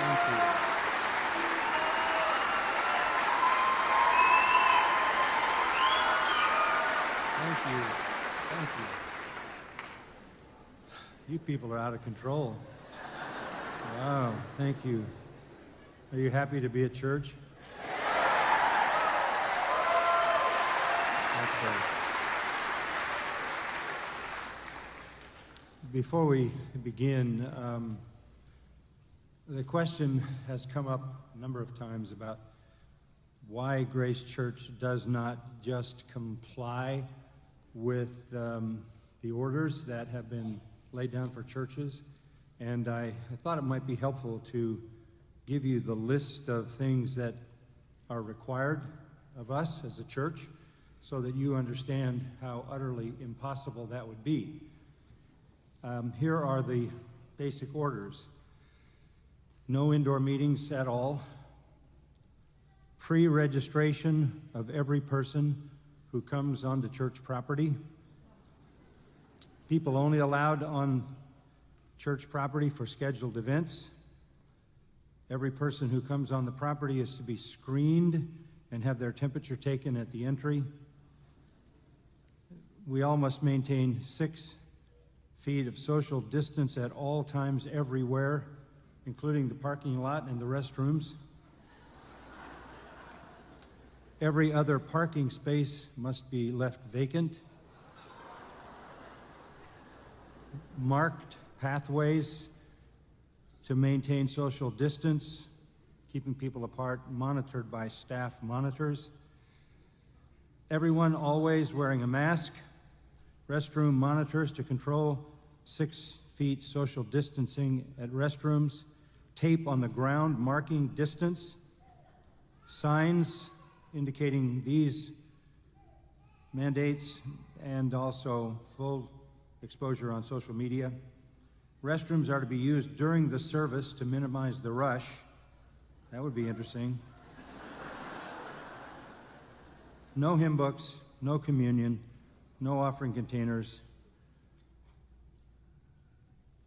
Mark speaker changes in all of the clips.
Speaker 1: Thank you. Thank you. Thank you. You people are out of control. Wow, thank you. Are you happy to be at church? Okay. Before we begin, the question has come up a number of times about why Grace Church does not just comply with the orders that have been laid down for churches. And I thought it might be helpful to give you the list of things that are required of us as a church so that you understand how utterly impossible that would be. Here are the basic orders. No indoor meetings at all. Pre-registration of every person who comes onto church property. People only allowed on church property for scheduled events. Every person who comes on the property is to be screened and have their temperature taken at the entry. We all must maintain 6 feet of social distance at all times everywhere, including the parking lot and the restrooms. Every other parking space must be left vacant. Marked pathways to maintain social distance, keeping people apart, monitored by staff monitors. Everyone always wearing a mask. Restroom monitors to control 6 feet social distancing at restrooms. Tape on the ground marking distance. Signs indicating these mandates, and also full exposure on social media. Restrooms are to be used during the service to minimize the rush. That would be interesting. No hymn books, no communion, no offering containers,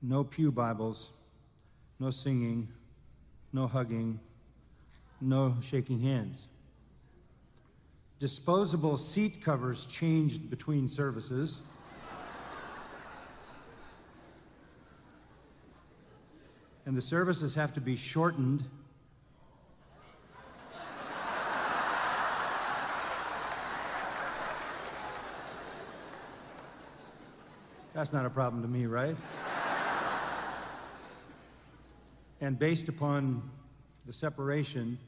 Speaker 1: no pew Bibles, no singing, no hugging, no shaking hands. Disposable seat covers changed between services. And the services have to be shortened. That's not a problem to me, right? And based upon the separation,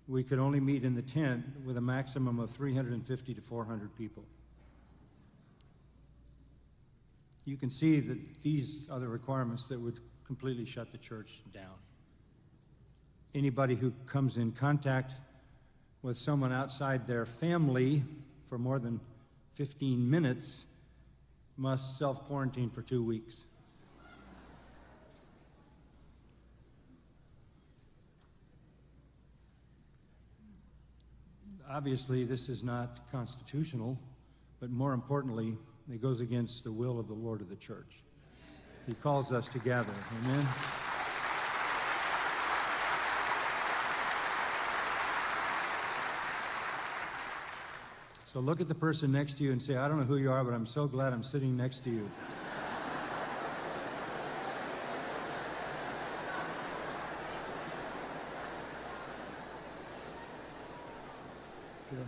Speaker 1: we could only meet in the tent with a maximum of 350 to 400 people. You can see that these are the requirements that would completely shut the church down. Anybody who comes in contact with someone outside their family for more than 15 minutes must self-quarantine for 2 weeks. Obviously, this is not constitutional, but more importantly, it goes against the will of the Lord of the church. He calls us to gather. Amen? So look at the person next to you and say, I don't know who you are, but I'm so glad I'm sitting next to you. Good.